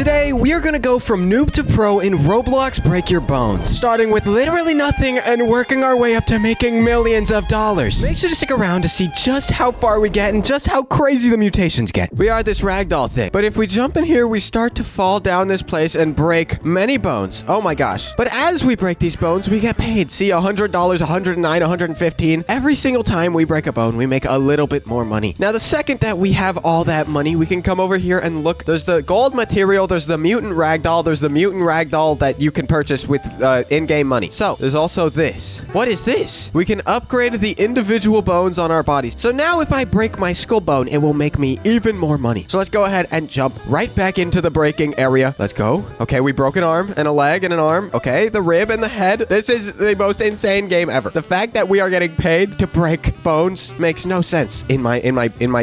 Today, we are gonna go from noob to pro in Roblox Break Your Bones, starting with literally nothing and working our way up to making millions of dollars. Make sure to stick around to see just how far we get and just how crazy the mutations get. We are this ragdoll thing, but if we jump in here, we start to fall down this place and break many bones. Oh my gosh. But as we break these bones, we get paid. See, $100, $109, $115. Every single time we break a bone, we make a little bit more money. Now, the second that we have all that money, we can come over here and look. There's the gold material, there's the mutant ragdoll, there's the mutant ragdoll that you can purchase with in-game money. So, there's also this. What is this? We can upgrade the individual bones on our bodies. So now if I break my skull bone, it will make me even more money. So let's go ahead and jump right back into the breaking area. Let's go. Okay, we broke an arm and a leg and an arm. Okay, the rib and the head. This is the most insane game ever. The fact that we are getting paid to break bones makes no sense in my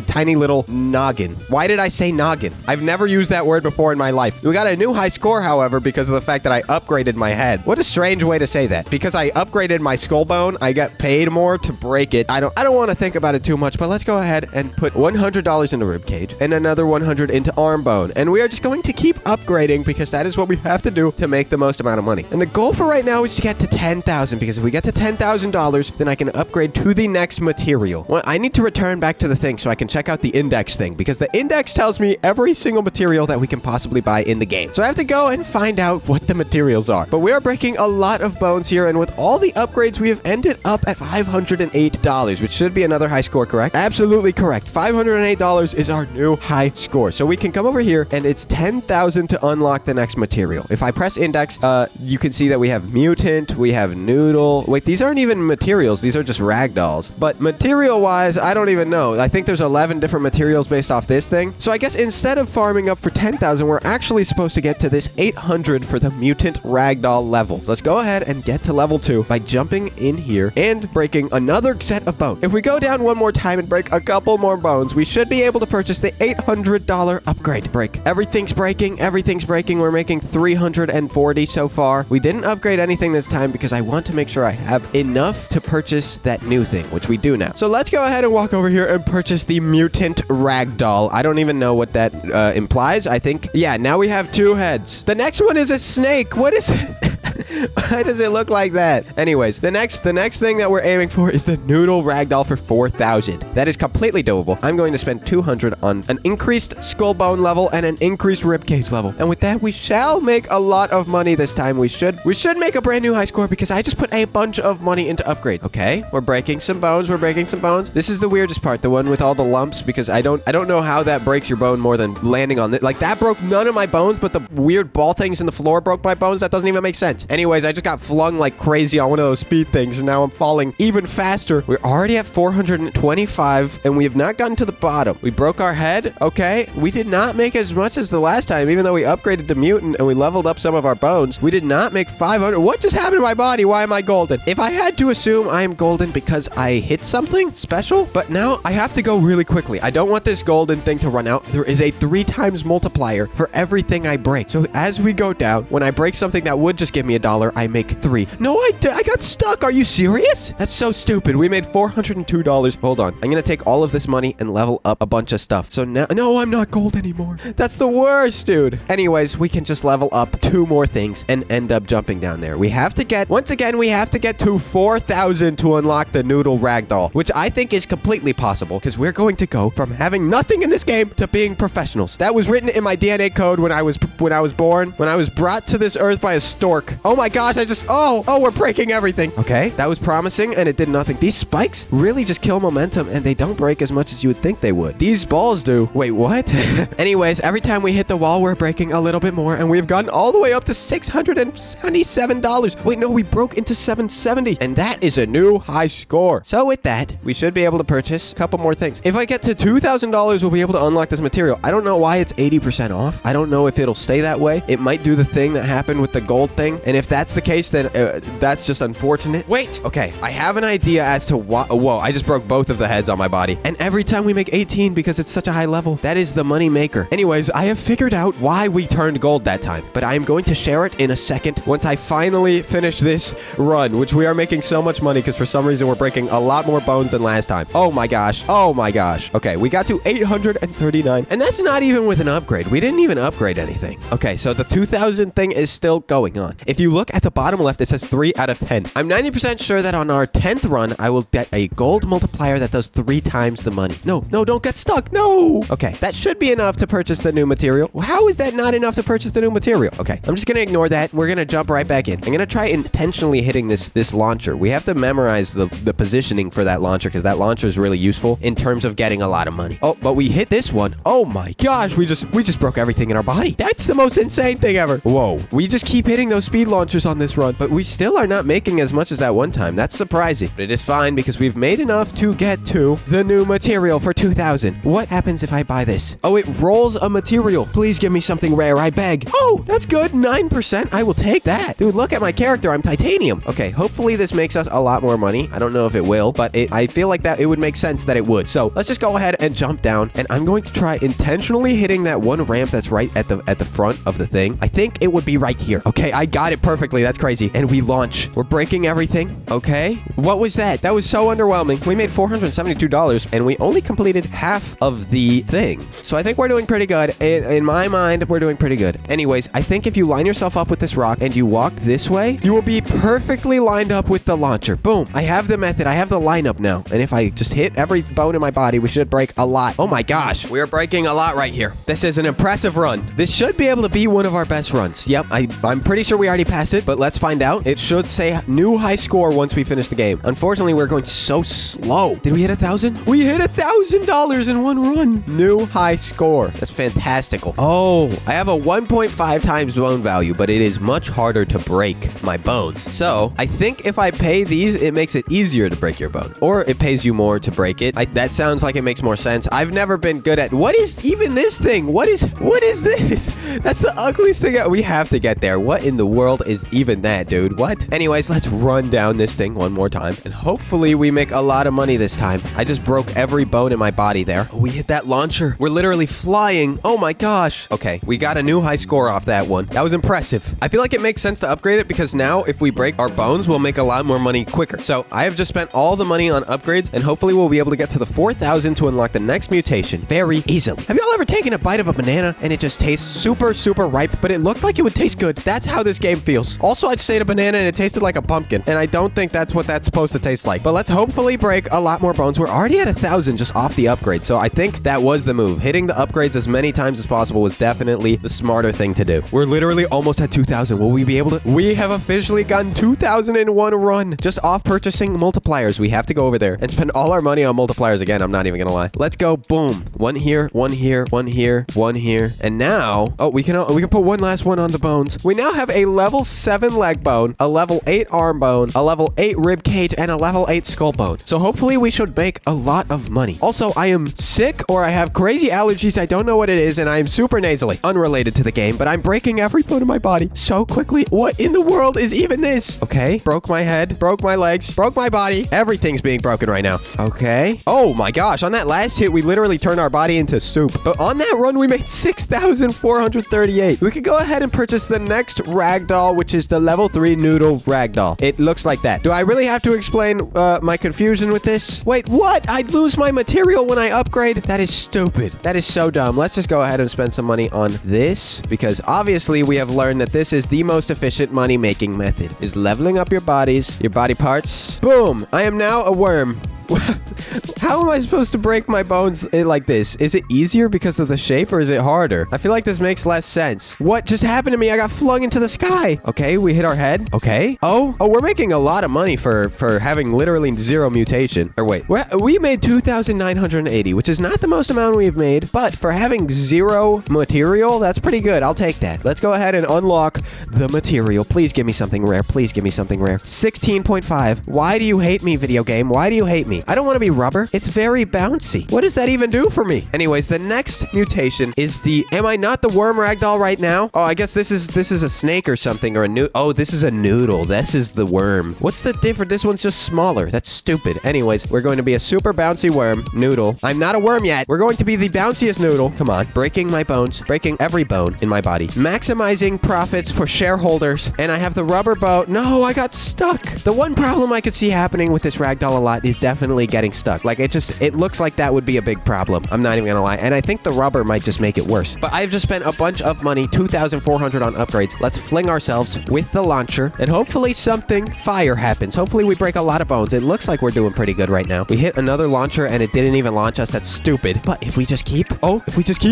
tiny little noggin. Why did I say noggin? I've never used that word before in my life. We got a new high score, however, because of the fact that I upgraded my head. What a strange way to say that. Because I upgraded my skull bone, I got paid more to break it. I don't want to think about it too much, but let's go ahead and put $100 into rib cage and another 100 into arm bone. And we are just going to keep upgrading because that is what we have to do to make the most amount of money. And the goal for right now is to get to 10,000 because if we get to $10,000, then I can upgrade to the next material. Well, I need to return back to the thing so I can check out the index thing because the index tells me every single material that we can possibly buy in the game. So I have to go and find out what the materials are. But we are breaking a lot of bones here, and with all the upgrades, we have ended up at $508, which should be another high score, correct? Absolutely correct. $508 is our new high score. So we can come over here, and it's 10,000 to unlock the next material. If I press index, you can see that we have mutant, we have noodle. Wait, these aren't even materials. These are just ragdolls. But material-wise, I don't even know. I think there's 11 different materials based off this thing. So I guess instead of farming up for 10,000, we're actually supposed to get to this 800 for the mutant ragdoll level. So let's go ahead and get to level 2 by jumping in here and breaking another set of bones. If we go down one more time and break a couple more bones, we should be able to purchase the $800 upgrade. Break. Everything's breaking. Everything's breaking. We're making 340 so far. We didn't upgrade anything this time because I want to make sure I have enough to purchase that new thing, which we do now. So let's go ahead and walk over here and purchase the mutant ragdoll. I don't even know what that implies. I think, yeah, now we have 2 heads. The next one is a snake. What is it? Why does it look like that? Anyways, the next thing that we're aiming for is the noodle ragdoll for 4,000. That is completely doable. I'm going to spend 200 on an increased skull bone level and an increased rib cage level. And with that, we shall make a lot of money this time. We should make a brand new high score because I just put a bunch of money into upgrade. Okay, we're breaking some bones. We're breaking some bones. This is the weirdest part, the one with all the lumps, because I don't know how that breaks your bone more than landing on it. Like, that broke none of my bones, but the weird ball things in the floor broke my bones. That doesn't even make sense. Anyways, I just got flung like crazy on one of those speed things, and now I'm falling even faster. We're already at 425, and we have not gotten to the bottom. We broke our head. Okay, we did not make as much as the last time, even though we upgraded to mutant and we leveled up some of our bones. We did not make 500. What just happened to my body? Why am I golden? If I had to assume I am golden because I hit something special, but now I have to go really quickly. I don't want this golden thing to run out. There is a 3 times multiplier for everything I break. So as we go down, when I break something that would just give me $1, I make 3. No, I got stuck. Are you serious? That's so stupid. We made $402. Hold on. I'm gonna take all of this money and level up a bunch of stuff. So now, no, I'm not gold anymore. That's the worst, dude. Anyways, we can just level up 2 more things and end up jumping down there. We have to get, once again, we have to get to 4,000 to unlock the noodle ragdoll, which I think is completely possible because we're going to go from having nothing in this game to being professionals. That was written in my DNA code when I was born, when I was brought to this earth by a stork. Oh my gosh, we're breaking everything. Okay, that was promising and it did nothing. These spikes really just kill momentum and they don't break as much as you would think they would. These balls do. Wait, what? Anyways, every time we hit the wall, we're breaking a little bit more, and we've gotten all the way up to $677. Wait, no, we broke into 770, and that is a new high score. So with that, we should be able to purchase a couple more things. If I get to $2,000, we'll be able to unlock this material. I don't know why it's 80% off. I don't know if it'll stay that way. It might do the thing that happened with the gold thing, and if that's the case, then that's just unfortunate. Wait, okay, I have an idea as to what. Whoa, I just broke both of the heads on my body. And every time we make 18 because it's such a high level, that is the money maker. Anyways, I have figured out why we turned gold that time, but I am going to share it in a second once I finally finish this run, which we are making so much money because for some reason we're breaking a lot more bones than last time. Oh my gosh. Oh my gosh. Okay, we got to 839, and that's not even with an upgrade. We didn't even upgrade anything. Okay, so the 2,000 thing is still going on. If you look at the bottom left, it says 3 out of 10. I'm 90% sure that on our 10th run, I will get a gold multiplier that does 3 times the money. No, don't get stuck. No. Okay, that should be enough to purchase the new material. How is that not enough to purchase the new material? Okay, I'm just gonna ignore that. We're gonna jump right back in. I'm gonna try intentionally hitting this launcher. We have to memorize the positioning for that launcher because that launcher is really useful in terms of getting a lot of money. Oh, but we hit this one. Oh my gosh, we just broke everything in our body. That's the most insane thing ever. Whoa, we just keep hitting those speed launchers on this run, but we still are not making as much as that one time. That's surprising, but it is fine because we've made enough to get to the new material for 2,000. What happens if I buy this? Oh, it rolls a material. Please give me something rare, I beg. Oh, that's good. 9%. I will take that. Dude, look at my character. I'm titanium. Okay, hopefully this makes us a lot more money. I don't know if it will, but I feel like that it would make sense that it would. So let's just go ahead and jump down, and I'm going to try intentionally hitting that one ramp that's right at the front of the thing. I think it would be right here. Okay, I got it perfectly. That's crazy. And we launch. We're breaking everything. Okay. What was that? That was so underwhelming. We made $472, and we only completed half of the thing. So I think we're doing pretty good. In my mind, we're doing pretty good. Anyways, I think if you line yourself up with this rock and you walk this way, you will be perfectly lined up with the launcher. Boom. I have the method. I have the lineup now. And if I just hit every bone in my body, we should break a lot. Oh my gosh. We are breaking a lot right here. This is an impressive run. This should be able to be one of our best runs. Yep, I'm pretty sure we already passed it, but let's find out. It should say new high score once we finish the game. Unfortunately, we're going so slow. Did we hit 1,000? We hit $1,000 in one run. New high score. That's fantastical. Oh, I have a 1.5 times bone value, but it is much harder to break my bones. So I think if I pay these, it makes it easier to break your bone, or it pays you more to break it. That sounds like it makes more sense. I've never been good at what is even this thing? What is this? That's the ugliest thing. We have to get there. What in the world is even that, dude? What? Anyways, let's run down this thing one more time, and hopefully we make a lot of money this time. I just broke every bone in my body there. Oh, we hit that launcher. We're literally flying. Oh my gosh. Okay, we got a new high score off that one. That was impressive. I feel like it makes sense to upgrade it because now if we break our bones, we'll make a lot more money quicker. So I have just spent all the money on upgrades, and hopefully we'll be able to get to the 4,000 to unlock the next mutation very easily. Have y'all ever taken a bite of a banana and it just tastes super, super ripe, but it looked like it would taste good? That's how this game feels. Also, I just ate a banana and it tasted like a pumpkin, and I don't think that's what that's supposed to taste like. But let's hopefully break a lot more bones. We're already at 1,000 just off the upgrade, so I think that was the move. Hitting the upgrades as many times as possible was definitely the smarter thing to do. We're literally almost at 2,000. Will we be able to? We have officially gotten 2,000 in one run just off purchasing multipliers. We have to go over there and spend all our money on multipliers again. I'm not even gonna lie. Let's go. Boom. One here, one here, one here, one here. And now, oh, we can put one last one on the bones. We now have a level 7 leg bone, a level 8 arm bone, a level 8 rib cage, and a level 8 skull bone. So hopefully we should make a lot of money. Also, I am sick, or I have crazy allergies. I don't know what it is, and I am super nasally. Unrelated to the game, but I'm breaking every bone in my body so quickly. What in the world is even this? Okay, broke my head, broke my legs, broke my body. Everything's being broken right now. Okay. Oh my gosh, on that last hit, we literally turned our body into soup. But on that run, we made 6,438. We could go ahead and purchase the next ragdoll, which is the level 3 noodle ragdoll. It looks like that. Do I really have to explain my confusion with this? Wait, what? I'd lose my material when I upgrade? That is stupid. That is so dumb. Let's just go ahead and spend some money on this, because obviously we have learned that this is the most efficient money-making method, is leveling up your bodies, your body parts. Boom. I am now a worm. How am I supposed to break my bones like this? Is it easier because of the shape, or is it harder? I feel like this makes less sense. What just happened to me? I got flung into the sky. Okay, we hit our head. Okay. Oh, we're making a lot of money for having literally 0 mutation. Or wait, we made 2,980, which is not the most amount we've made, but for having 0 material, that's pretty good. I'll take that. Let's go ahead and unlock the material. Please give me something rare. Please give me something rare. 16.5. Why do you hate me, video game? Why do you hate me? me. I don't want to be rubber. It's very bouncy. What does that even do for me? Anyways, the next mutation is the... Am I not the worm ragdoll right now? Oh, I guess this is a snake or something, or a noodle. Oh, this is a noodle. This is the worm. What's the difference? This one's just smaller. That's stupid. Anyways, we're going to be a super bouncy worm noodle. I'm not a worm yet. We're going to be the bounciest noodle. Come on. Breaking my bones. Breaking every bone in my body. Maximizing profits for shareholders. And I have the rubber boat. No, I got stuck. The one problem I could see happening with this ragdoll a lot is definitely getting stuck. Like, it looks like that would be a big problem. I'm not even gonna lie. And I think the rubber might just make it worse. But I've just spent a bunch of money, 2,400 on upgrades. Let's fling ourselves with the launcher, and hopefully something fire happens. Hopefully we break a lot of bones. It looks like we're doing pretty good right now. We hit another launcher and it didn't even launch us. That's stupid. But if we just keep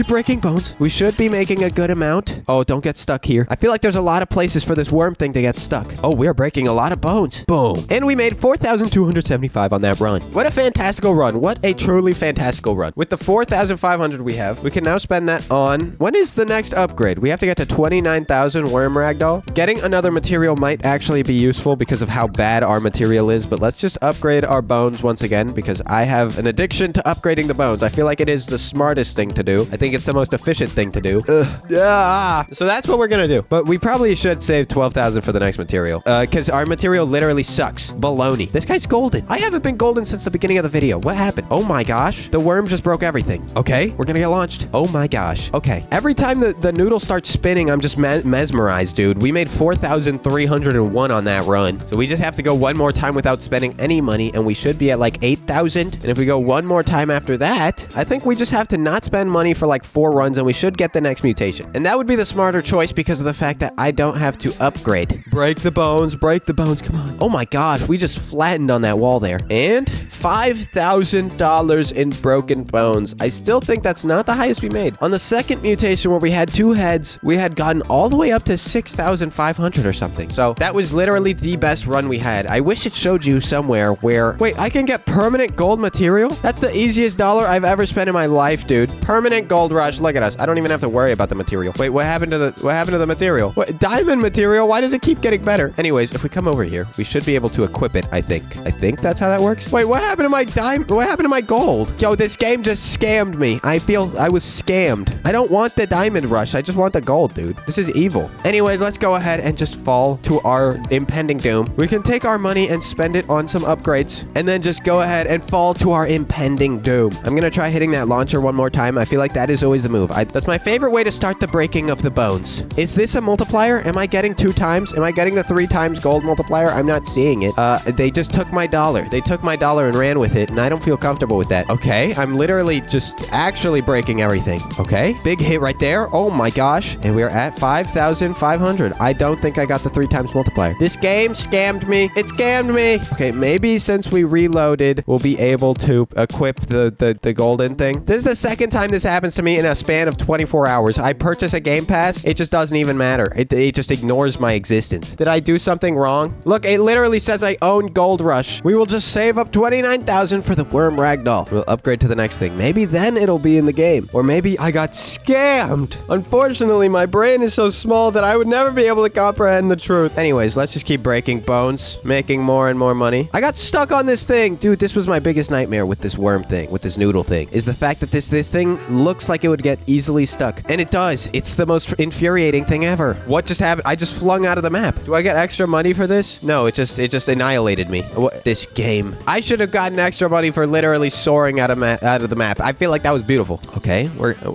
breaking bones, we should be making a good amount. Oh, don't get stuck here. I feel like there's a lot of places for this worm thing to get stuck. Oh, we're breaking a lot of bones. Boom. And we made 4,275 on that run. What a fantastical run. What a truly fantastical run. With the 4,500 we have, we can now spend that on... When is the next upgrade? We have to get to 29,000 worm ragdoll. Getting another material might actually be useful because of how bad our material is, but let's just upgrade our bones once again because I have an addiction to upgrading the bones. I feel like it is the smartest thing to do. I think it's the most efficient thing to do. So that's what we're gonna do. But we probably should save 12,000 for the next material because our material literally sucks. Baloney. This guy's golden. I haven't been golden since the beginning of the video. What happened? Oh my gosh. The worm just broke everything. Okay, we're gonna get launched. Oh my gosh. Okay. Every time the noodle starts spinning, I'm just mesmerized, dude. We made 4,301 on that run. So we just have to go one more time without spending any money, and we should be at like 8,000. And if we go one more time after that, I think we just have to not spend money for like 4 runs, and we should get the next mutation. And that would be the smarter choice because of the fact that I don't have to upgrade. Break the bones. Break the bones. Come on. Oh my gosh. We just flattened on that wall there. And $5,000 in broken bones. I still think that's not the highest we made. On the second mutation where we had 2 heads, we had gotten all the way up to 6,500 or something. So that was literally the best run we had. I wish it showed you somewhere where... Wait, I can get permanent gold material? That's the easiest dollar I've ever spent in my life, dude. Permanent gold rush. Look at us. I don't even have to worry about the material. Wait, what happened to the material? What, diamond material? Why does it keep getting better? Anyways, if we come over here, we should be able to equip it, I think. I think that's how that works. Wait, what happened to my diamond? What happened to my gold? Yo, this game just scammed me. I feel I was scammed. I don't want the diamond rush. I just want the gold, dude. This is evil. Anyways, let's go ahead and just fall to our impending doom. We can take our money and spend it on some upgrades, and then just go ahead and fall to our impending doom. I'm gonna try hitting that launcher one more time. I feel like that is always the move. That's my favorite way to start the breaking of the bones. Is this a multiplier? Am I getting 2 times? Am I getting the 3 times gold multiplier? I'm not seeing it. They just took my dollar. They took my dollar and ran with it, and I don't feel comfortable with that. Okay, I'm literally just actually breaking everything. Okay, big hit right there. Oh my gosh. And we're at 5,500. I don't think I got the 3 times multiplier. This game scammed me. It scammed me. Okay, maybe since we reloaded, we'll be able to equip the golden thing. This is the second time this happens to me in a span of 24 hours. I purchase a game pass. It just doesn't even matter. It just ignores my existence. Did I do something wrong? Look, it literally says I own Gold Rush. We will just save up 29,000 for the worm ragdoll. We'll upgrade to the next thing. Maybe then it'll be in the game. Or maybe I got scammed. Unfortunately, my brain is so small that I would never be able to comprehend the truth. Anyways, let's just keep breaking bones, making more and more money. I got stuck on this thing. Dude, this was my biggest nightmare with this worm thing, with this noodle thing, is the fact that this thing looks like it would get easily stuck. And it does. It's the most infuriating thing ever. What just happened? I just flung out of the map. Do I get extra money for this? No, it just annihilated me. What? This game. I should have gotten extra money for literally soaring out of the map. I feel like that was beautiful. Okay,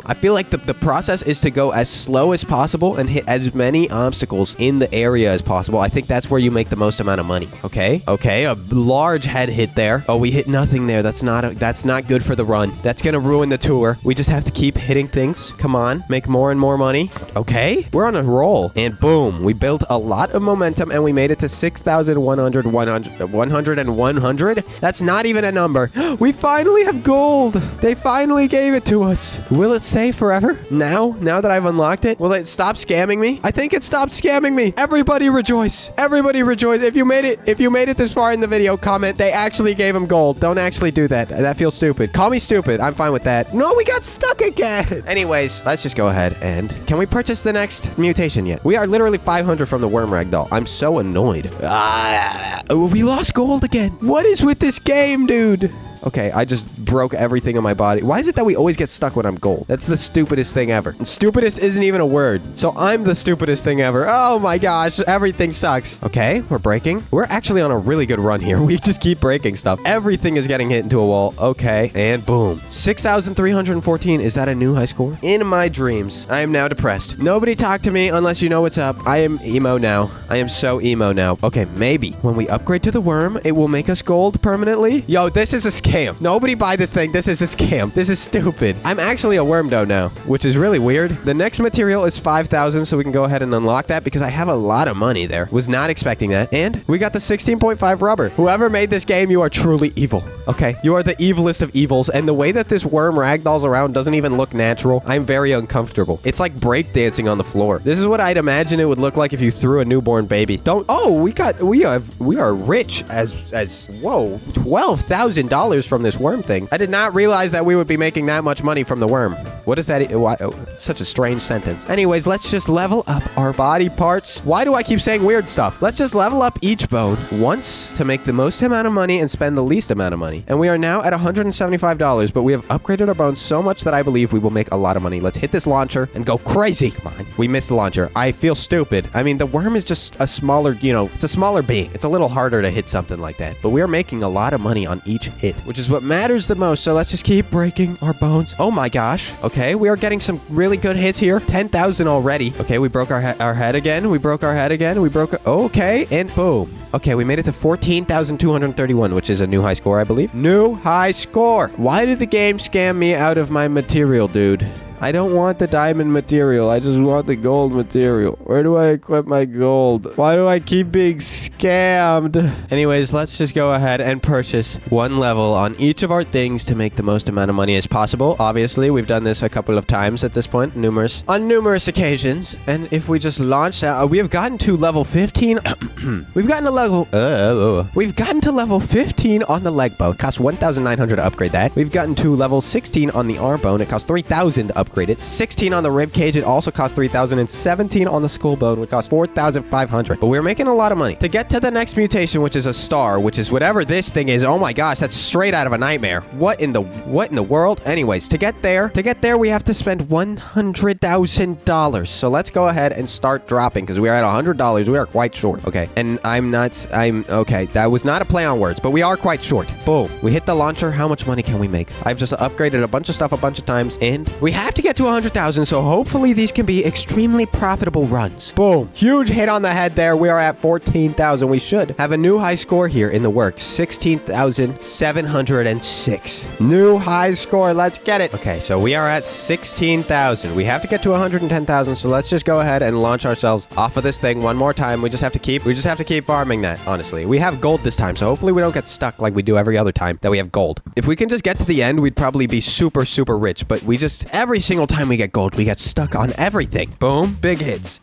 I feel like the process is to go as slow as possible and hit as many obstacles in the area as possible. I think that's where you make the most amount of money. Okay, a large head hit there. Oh, we hit nothing there. That's not good for the run. That's gonna ruin the tour. We just have to keep hitting things. Come on, make more and more money. Okay, we're on a roll. And boom, we built a lot of momentum and we made it to 6,100, 100 and 100. That's not even a number. We finally have gold. They finally gave it to us. Will it stay forever? Now that I've unlocked it, will it stop scamming me? I think it stopped scamming me. Everybody rejoice. Everybody rejoice. If you made it this far in the video, comment they actually gave him gold. Don't actually do that. That feels stupid. Call me stupid. I'm fine with that. No, we got stuck again. Anyways, let's just go ahead and... Can we purchase the next mutation yet? We are literally 500 from the worm ragdoll. I'm so annoyed. We lost gold again. What is with this this game, dude. Okay, I just broke everything in my body. Why is it that we always get stuck when I'm gold? That's the stupidest thing ever. And stupidest isn't even a word. So I'm the stupidest thing ever. Oh my gosh, everything sucks. Okay, we're breaking. We're actually on a really good run here. We just keep breaking stuff. Everything is getting hit into a wall. Okay, and boom. 6,314. Is that a new high score? In my dreams, I am now depressed. Nobody talk to me unless you know what's up. I am emo now. I am so emo now. Okay, maybe when we upgrade to the worm, it will make us gold permanently. Yo, this is a scam. Nobody buy this thing. This is a scam. This is stupid. I'm actually a worm dough now, which is really weird. The next material is 5,000, so we can go ahead and unlock that because I have a lot of money there. Was not expecting that. And we got the 16.5 rubber. Whoever made this game, you are truly evil. Okay, you are the evilest of evils, and the way that this worm ragdolls around doesn't even look natural. I'm very uncomfortable. It's like breakdancing on the floor. This is what I'd imagine it would look like if you threw a newborn baby. We are rich as whoa, $12,000 from this worm thing. I did not realize that we would be making that much money from the worm. What is that? Why, such a strange sentence. Anyways, let's just level up our body parts. Why do I keep saying weird stuff? Let's just level up each bone once to make the most amount of money and spend the least amount of money. And we are now at $175, but we have upgraded our bones so much that I believe we will make a lot of money. Let's hit this launcher and go crazy. Come on. We missed the launcher. I feel stupid. I mean, the worm is just a smaller, it's a smaller being. It's a little harder to hit something like that. But we are making a lot of money on each hit, which is what matters the most. So let's just keep breaking our bones. Oh my gosh. Okay, we are getting some really good hits here. 10,000 already. Okay, we broke our head again. We broke our head again. Okay, and boom. Okay, we made it to 14,231, which is a new high score, I believe. New high score. Why did the game scam me out of my material, dude? I don't want the diamond material. I just want the gold material. Where do I equip my gold? Why do I keep being scammed? Anyways, let's just go ahead and purchase one level on each of our things to make the most amount of money as possible. Obviously, we've done this a couple of times at this point, on numerous occasions. And if we just launch that, we have gotten to level 15. We've gotten to level 15 on the leg bone. It costs 1,900 to upgrade that. We've gotten to level 16 on the arm bone. It costs 3,000 to upgrade it. 16 on the rib cage. It also costs 3,000, and 17 on the skull bone, which costs 4,500. But we're making a lot of money. To get to the next mutation, which is a star, which is whatever this thing is. Oh my gosh, that's straight out of a nightmare. What in the world? Anyways, to get there, we have to spend $100,000. So let's go ahead and start dropping because we are at $100. We are quite short. Okay, and okay. That was not a play on words, but we are quite short. Boom. We hit the launcher. How much money can we make? I've just upgraded a bunch of stuff a bunch of times, and we have to get to 100,000, so hopefully these can be extremely profitable runs. Boom. Huge hit on the head there. We are at 14,000. We should have a new high score here in the works. 16,706. New high score. Let's get it. Okay, so we are at 16,000. We have to get to 110,000, so let's just go ahead and launch ourselves off of this thing one more time. We just have to keep farming that, honestly. We have gold this time, so hopefully we don't get stuck like we do every other time that we have gold. If we can just get to the end, we'd probably be super, super rich, but every single time we get gold, we get stuck on everything. Boom. Big hits.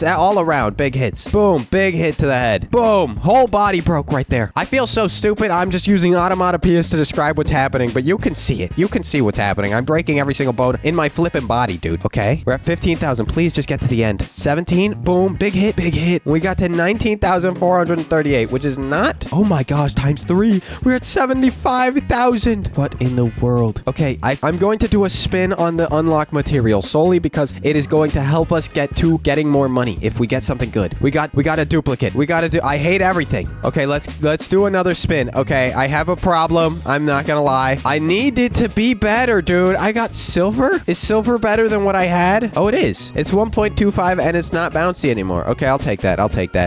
All around. Big hits. Boom. Big hit to the head. Boom. Whole body broke right there. I feel so stupid. I'm just using automatopoeias to describe what's happening, but you can see it. You can see what's happening. I'm breaking every single bone in my flipping body, dude. Okay. We're at 15,000. Please just get to the end. 17. Boom. Big hit. We got to 19,438, which is not... Oh my gosh. Times 3. We're at 75,000. What in the world? Okay. I'm going to do a spin on the unlock material solely because it is going to help us get to getting more money if we get something good. We got a duplicate. I hate everything. Okay, let's do another spin. Okay, I have a problem. I'm not gonna lie. I need it to be better, dude. I got silver. Is silver better than what I had? Oh, it is. It's 1.25 and it's not bouncy anymore. Okay, I'll take that.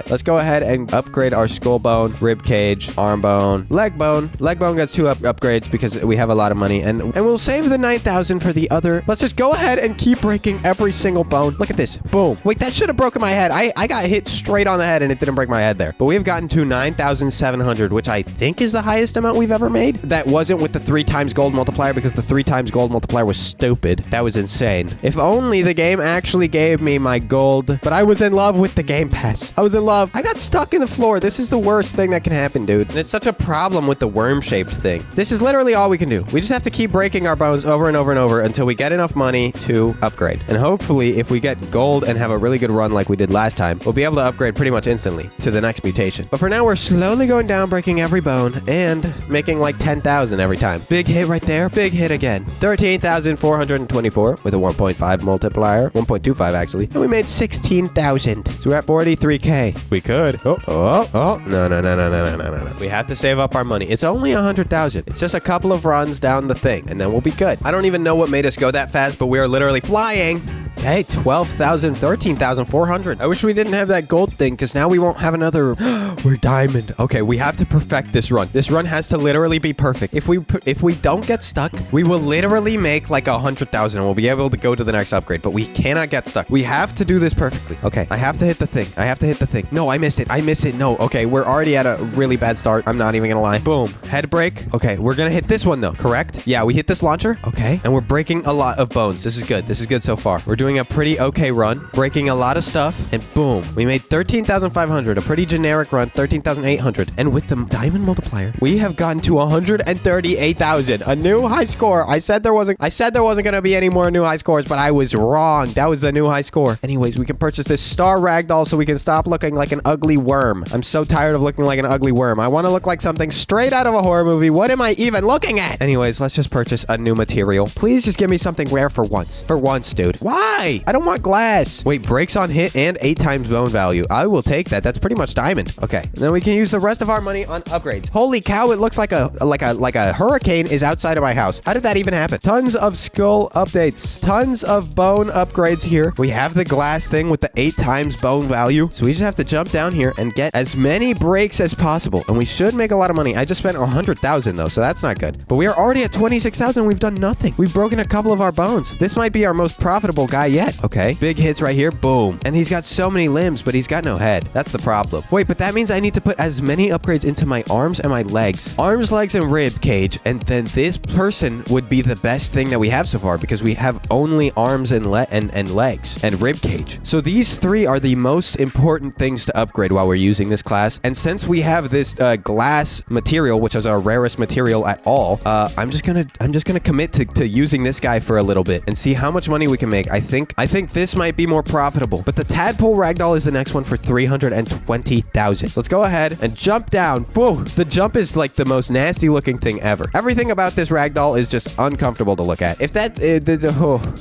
Let's go ahead and upgrade our skull bone, rib cage, arm bone, leg bone. Leg bone gets 2 upgrades because we have a lot of money, and we'll save the 9,000 for the other. Let's just go ahead and keep breaking every single bone. Look at this. Boom. Wait, that should have broken my head. I got hit straight on the head and it didn't break my head there. But we've gotten to 9,700, which I think is the highest amount we've ever made. That wasn't with the 3 times gold multiplier because the 3 times gold multiplier was stupid. That was insane. If only the game actually gave me my gold. But I was in love with the Game Pass. I was in love. I got stuck in the floor. This is the worst thing that can happen, dude. And it's such a problem with the worm-shaped thing. This is literally all we can do. We just have to keep breaking our bones over and over and over until we get enough money to upgrade. And hopefully, if we get gold and have a really good run like we did last time, we'll be able to upgrade pretty much instantly to the next mutation. But for now, we're slowly going down, breaking every bone, and making like 10,000 every time. Big hit right there. Big hit again. 13,424 with a 1.5 multiplier. 1.25 actually. And we made 16,000. So we're at 43K. We could. No. We have to save up our money. It's only 100,000. It's just a couple of runs down the thing, and then we'll be good. I don't even know what made us go that fast, but we are literally flying. Okay, 12,000, 13,400. I wish we didn't have that gold thing, because now we won't have another... We're diamond. Okay, we have to perfect this run. This run has to literally be perfect. If we don't get stuck, we will literally make like 100,000. We'll be able to go to the next upgrade, but we cannot get stuck. We have to do this perfectly. Okay, I have to hit the thing. I have to hit the thing. No, I missed it. I missed it. No, okay, we're already at a really bad start. I'm not even gonna lie. Boom. Head break. Okay, we're gonna hit this one though, correct? Yeah, we hit this launcher. Okay, and we're breaking a lot of bones. This is good. This is good so far. We're doing a pretty okay run, breaking a lot of stuff, and boom, we made 13,500, a pretty generic run, 13,800, and with the diamond multiplier, we have gotten to 138,000, a new high score. I said there wasn't gonna be any more new high scores, but I was wrong. That was a new high score. Anyways, we can purchase this star ragdoll so we can stop looking like an ugly worm. I'm so tired of looking like an ugly worm. I want to look like something straight out of a horror movie. What am I even looking at? Anyways, let's just purchase a new material. Please just give me something rare for once. For once, dude. Why? I don't want glass. Wait, breaks on hit and 8 times bone value. I will take that. That's pretty much diamond. Okay. And then we can use the rest of our money on upgrades. Holy cow, it looks like a hurricane is outside of my house. How did that even happen? Tons of skull updates. Tons of bone upgrades here. We have the glass thing with the 8 times bone value. So we just have to jump down here and get as many breaks as possible. And we should make a lot of money. I just spent 100,000 though, so that's not good. But we are already at 26,000. We've done nothing. We've broken a couple of our bones. This might be our most profitable guy yet. Okay. Big hits right here. Boom. And he's got so many limbs, but he's got no head. That's the problem. Wait, but that means I need to put as many upgrades into my arms and my legs. Arms, legs, and rib cage. And then this person would be the best thing that we have so far because we have only arms and legs and rib cage. So these 3 are the most important things to upgrade while we're using this class. And since we have this glass material, which is our rarest material at all, I'm just gonna commit to using this guy for a little bit and see how much money we can make. I think this might be more profitable. But the tadpole ragdoll is the next one for 320,000. So let's go ahead and jump down. Whoa, the jump is like the most nasty looking thing ever. Everything about this ragdoll is just uncomfortable to look at. If that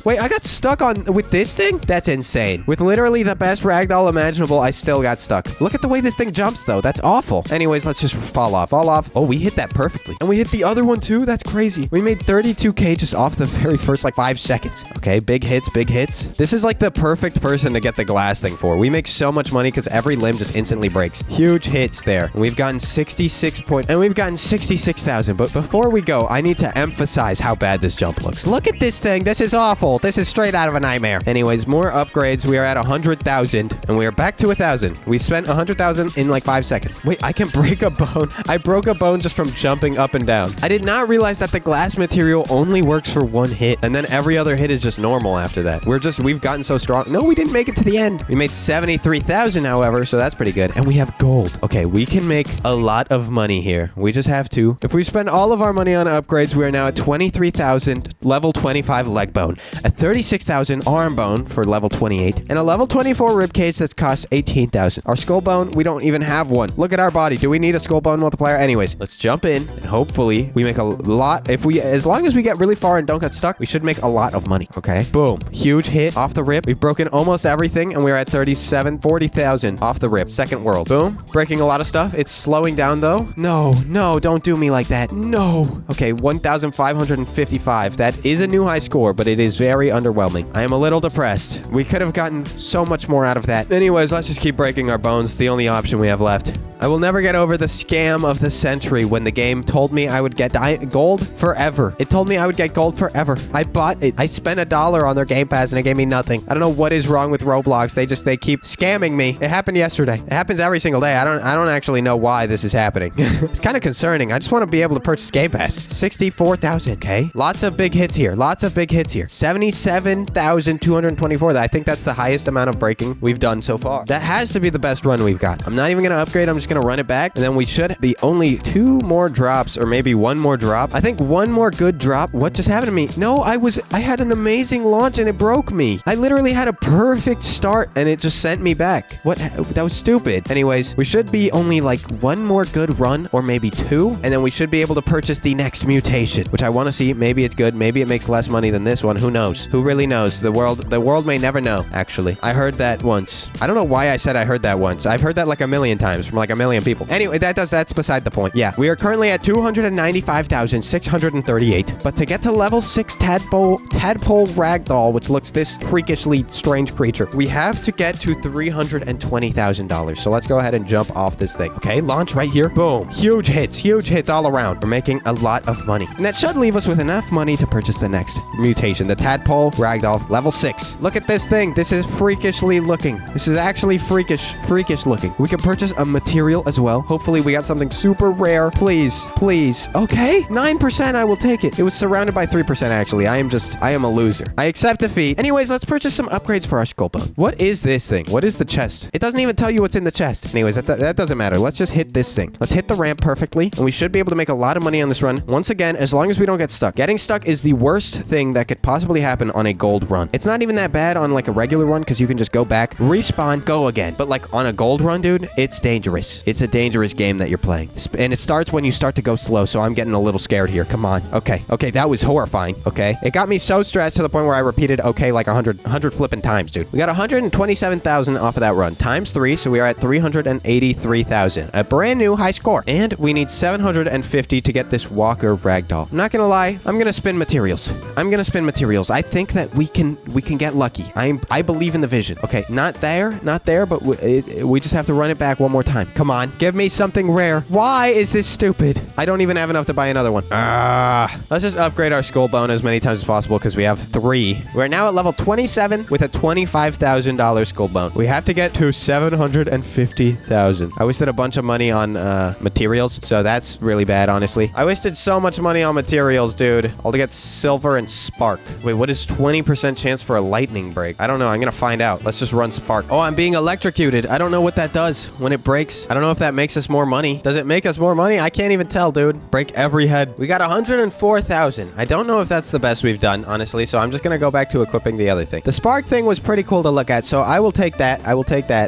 wait, I got stuck with this thing? That's insane. With literally the best ragdoll imaginable, I still got stuck. Look at the way this thing jumps though. That's awful. Anyways, let's just fall off. Oh, we hit that perfectly. And we hit the other one too? That's crazy. We made 32K just off the very first like 5 seconds. Okay, big hits, big hits. This is like the perfect person to get the glass thing for. We make so much money because every limb just instantly breaks. Huge hits there. And we've gotten 66,000. But before we go, I need to emphasize how bad this jump looks. Look at this thing. This is awful. This is straight out of a nightmare. Anyways, more upgrades. We are at 100,000 and we are back to 1,000. We spent 100,000 in like 5 seconds. Wait, I can break a bone. I broke a bone just from jumping up and down. I did not realize that the glass material only works for 1 hit and then every other hit is just normal after that. We've gotten so strong. No, we didn't make it to the end. We made 73,000, however, so that's pretty good. And we have gold. Okay, we can make a lot of money here. We just have to. If we spend all of our money on upgrades, we are now at 23,000 level 25 leg bone, a 36,000 arm bone for level 28, and a level 24 rib cage that costs 18,000. Our skull bone, we don't even have one. Look at our body. Do we need a skull bone multiplier? Anyways, let's jump in and hopefully we make a lot. As long as we get really far and don't get stuck, we should make a lot of money. Okay, boom. Huge hit off the rip. We've broken almost everything and we're at 40,000 off the rip. Second world. Boom. Breaking a lot of stuff. It's slowing down though. No, don't do me like that. No. Okay, 1,555. That is a new high score, but it is very underwhelming. I am a little depressed. We could have gotten so much more out of that. Anyways, let's just keep breaking our bones. The only option we have left. I will never get over the scam of the century when the game told me I would get gold forever. It told me I would get gold forever. I bought it. I spent $1 on their Game Pass and it gave me nothing. I don't know what is wrong with Roblox. They keep scamming me. It happened yesterday. It happens every single day. I don't actually know why this is happening. It's kind of concerning. I just want to be able to purchase Game Pass. 64,000. Okay. Lots of big hits here. 77,224. I think that's the highest amount of breaking we've done so far. That has to be the best run we've got. I'm not even going to upgrade. I'm just going to run it back. And then we should be only 2 more drops or maybe 1 more drop. I think 1 more good drop. What just happened to me? No, I had an amazing launch and it broke me. I literally had a perfect start and it just sent me back. What? That was stupid. Anyways, we should be only like 1 more good run or maybe 2. And then we should be able to purchase the next mutation, which I want to see. Maybe it's good. Maybe it makes less money than this one. Who knows? Who really knows? The world may never know, actually. I heard that once. I don't know why I said I heard that once. I've heard that like a million times from like a million people. Anyway, that's beside the point. Yeah, we are currently at 295,638. But to get to level 6 tadpole ragdoll, which looks this freakishly strange creature, we have to get to $320,000. So let's go ahead and jump off this thing. Okay, launch right here. Boom. Huge hits all around. We're making a lot of money. And that should leave us with enough money to purchase the next mutation, the tadpole ragdoll level 6. Look at this thing. This is freakishly looking. This is actually freakish looking. We can purchase a material as well. Hopefully we got something super rare. Please. Okay, 9%. I will take it. It was surrounded by 3% actually. I am a loser. I accept defeat. Anyways, let's purchase some upgrades for our skull bone. What is this thing? What is the chest? It doesn't even tell you what's in the chest. Anyways, that doesn't matter. Let's just hit this thing. Let's hit the ramp perfectly, and we should be able to make a lot of money on this run. Once again, as long as we don't get stuck. Getting stuck is the worst thing that could possibly happen on a gold run. It's not even that bad on like a regular run because you can just go back, respawn, go again. But like on a gold run, dude, it's dangerous. It's a dangerous game that you're playing. And it starts when you start to go slow, so I'm getting a little scared here. Come on. Okay, that was horrifying. Okay. It got me so stressed to the point where I repeated okay like 100 flipping times, dude. We got 127,000 off of that run. Times 3, so we are at 383,000. A brand new high score. And we need 750 to get this Walker ragdoll. I'm not gonna lie, I'm gonna spin materials. I think that we can get lucky. I believe in the vision. Okay, not there, but we just have to run it back one more time. Come on, give me something rare. Why is this stupid? I don't even have enough to buy another one. Let's just upgrade our skull bone as many times as possible because we have 3. We're now at level 27 with a $25,000 skull bone. We have to get to 750,000. I wasted a bunch of money on materials, so that's really bad, honestly. I wasted so much money on materials, dude. All to get silver and spark. Wait, what is 20% chance for a lightning break? I don't know. I'm gonna find out. Let's just run spark. Oh, I'm being electrocuted. I don't know what that does when it breaks. I don't know if that makes us more money. Does it make us more money? I can't even tell, dude. Break every head. We got 104,000. I don't know if that's the best we've done, honestly, so I'm just gonna go back to equipping the other thing. The spark thing was pretty cool to look at, so I will take that.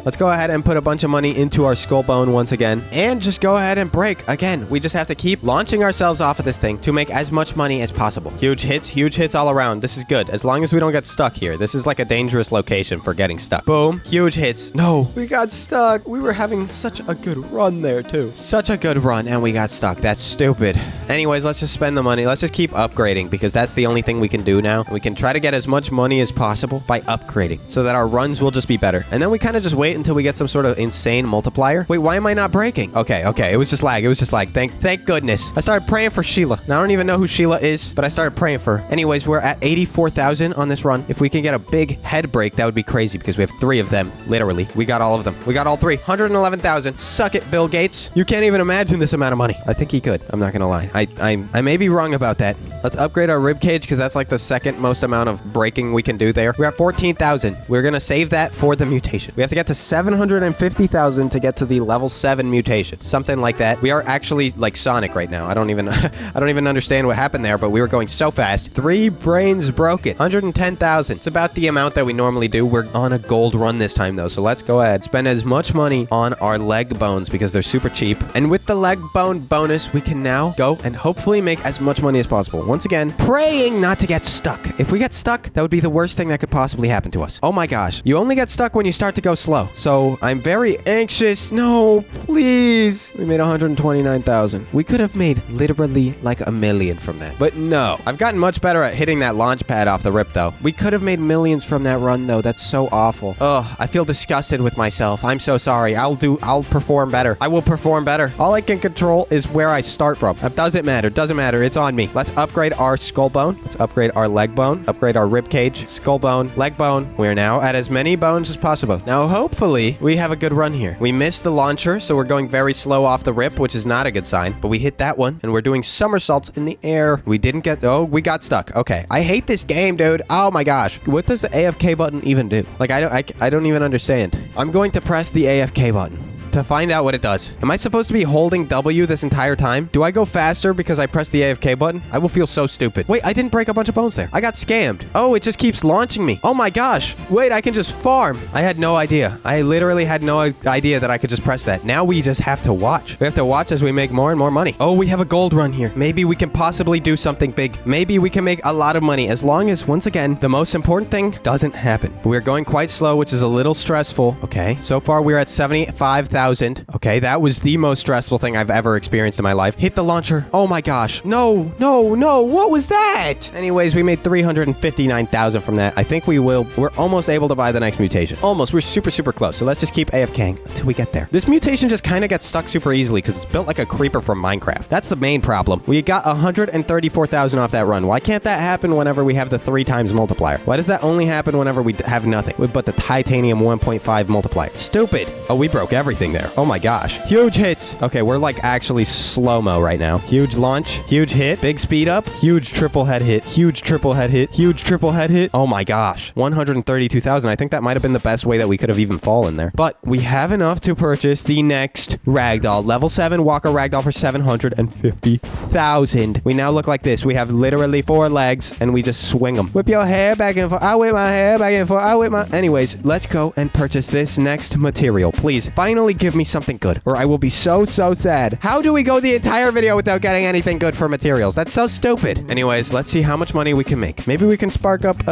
Let's go ahead and put a bunch of money into our skull bone once again, and just go ahead and break. Again, we just have to keep launching ourselves off of this thing to make as much money as possible. Huge hits all around. This is good, as long as we don't get stuck here. This is like a dangerous location for getting stuck. Boom. Huge hits. No, we got stuck. We were having such a good run there, too. Such a good run, and we got stuck. That's stupid. Anyways, let's just spend the money. Let's just keep upgrading, because that's the only thing we can do now. We can try to get as much money as possible by upgrading, so that our runs will just be better. And then we kind of just wait until we get some sort of insane multiplier. Wait, why am I not breaking? Okay. It was just lag. Thank goodness. I started praying for Sheila. Now, I don't even know who Sheila is, but I started praying for her. Anyways, we're at 84,000 on this run. If we can get a big head break, that would be crazy, because we have 3 of them. Literally. We got all of them. We got all 3. 111,000. Suck it, Bill Gates. You can't even imagine this amount of money. I think he could. I'm not gonna lie. I may be wrong about that. Let's upgrade our rib cage, because that's like the second most amount of breaking we can do there. We're at 14,000. We're gonna save that for the mutation. We have to get to 750,000 to get to the level 7 mutation. Something like that. We are actually like Sonic right now. I don't even understand what happened there, but we were going so fast. 3 brains broken. 110,000. It's about the amount that we normally do. We're on a gold run this time though, so let's go ahead. Spend as much money on our leg bones because they're super cheap. And with the leg bone bonus, we can now go and hopefully make as much money as possible. Once again, praying not to get stuck. If we get stuck, that would be the worst thing that could possibly happen to us. Oh my gosh. You only get stuck when you start to go slow. So I'm very anxious. No, please. We made 129,000. We could have made literally like $1 million from that. But no. I've gotten much better at hitting that launch pad off the rip though. We could have made millions from that run though. That's so awful. Ugh, I feel disgusted with myself. I'm so sorry. I'll perform better. I will perform better. All I can control is where I start from. That doesn't matter. It's on me. Let's upgrade our skull bone. Let's upgrade our leg bone. Upgrade our rib cage. cage, skull bone, leg bone. We're now at as many bones as possible. Now, hopefully, we have a good run here. We missed the launcher, so we're going very slow off the rip, which is not a good sign. But we hit that one, and we're doing somersaults in the air. We didn't get... Oh, we got stuck. Okay. I hate this game, dude. Oh, my gosh. What does the AFK button even do? Like, I don't even understand. I'm going to press the AFK button to find out what it does. Am I supposed to be holding W this entire time? Do I go faster because I press the AFK button? I will feel so stupid. Wait, I didn't break a bunch of bones there. I got scammed. Oh, it just keeps launching me. Oh my gosh. Wait, I can just farm. I had no idea. I literally had no idea that I could just press that. Now we just have to watch. We have to watch as we make more and more money. Oh, we have a gold run here. Maybe we can possibly do something big. Maybe we can make a lot of money as long as, once again, the most important thing doesn't happen. We're going quite slow, which is a little stressful. Okay. So far, we're at 75,000. Okay, that was the most stressful thing I've ever experienced in my life. Hit the launcher. Oh my gosh. No. What was that? Anyways, we made 359,000 from that. I think we're almost able to buy the next mutation. Almost. We're super, super close. So let's just keep AFKing until we get there. This mutation just kind of gets stuck super easily because it's built like a creeper from Minecraft. That's the main problem. We got 134,000 off that run. Why can't that happen whenever we have the 3 times multiplier? Why does that only happen whenever we have nothing? But the titanium 1.5 multiplier. Stupid. Oh, we broke everything there. Oh my gosh. Huge hits. Okay, we're like actually slow-mo right now. Huge launch. Huge hit. Big speed up. Huge triple head hit. Huge triple head hit. Huge triple head hit. Oh my gosh. 132,000. I think that might have been the best way that we could have even fallen there. But we have enough to purchase the next ragdoll. Level 7 Walker ragdoll for 750,000. We now look like this. We have literally 4 legs and we just swing them. Whip your hair back and forth. I whip my hair back and forth. I whip my... Anyways, let's go and purchase this next material. Please, finally give me something good, or I will be so sad. How do we go the entire video without getting anything good for materials? That's so stupid. Anyways, let's see how much money we can make. Maybe we can spark up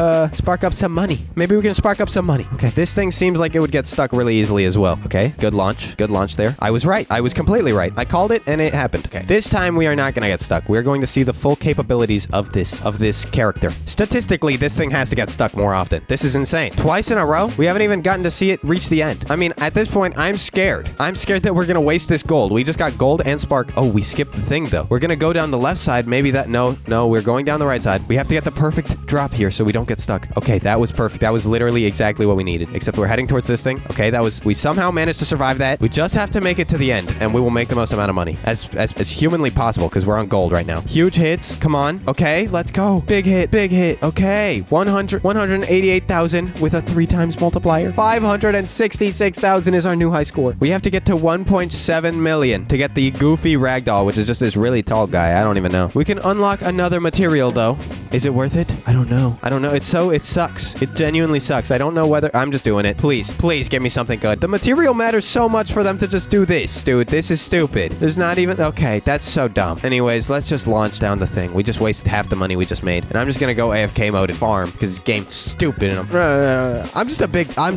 some money. Maybe we can spark up some money. Okay, this thing seems like it would get stuck really easily as well. Okay, good launch. Good launch there. I was right. I was completely right. I called it and it happened. Okay, this time we are not gonna get stuck. We're going to see the full capabilities of this character. Statistically, this thing has to get stuck more often. This is insane. Twice in a row? We haven't even gotten to see it reach the end. I mean, at this point, I'm scared. I'm scared that we're gonna waste this gold. We just got gold and spark. Oh, we skipped the thing though. We're gonna go down the left side. Maybe that... No, we're going down the right side. We have to get the perfect drop here so we don't get stuck. Okay, that was perfect. That was literally exactly what we needed. Except we're heading towards this thing. Okay, we somehow managed to survive that. We just have to make it to the end and we will make the most amount of money as humanly possible because we're on gold right now. Huge hits. Come on. Okay, let's go. Big hit. Okay, 188,000 with a 3 times multiplier. 566,000 is our new high score. We have to get to 1.7 million to get the goofy ragdoll, which is just this really tall guy. I don't even know. We can unlock another material though. Is it worth it? I don't know. It sucks. It genuinely sucks. I don't know whether... I'm just doing it. Please give me something good. The material matters so much for them to just do this, dude. This is stupid. There's not even... Okay, that's so dumb. Anyways, let's just launch down the thing. We just wasted half the money we just made. And I'm just gonna go AFK mode and farm because this game's stupid and I'm just a big... I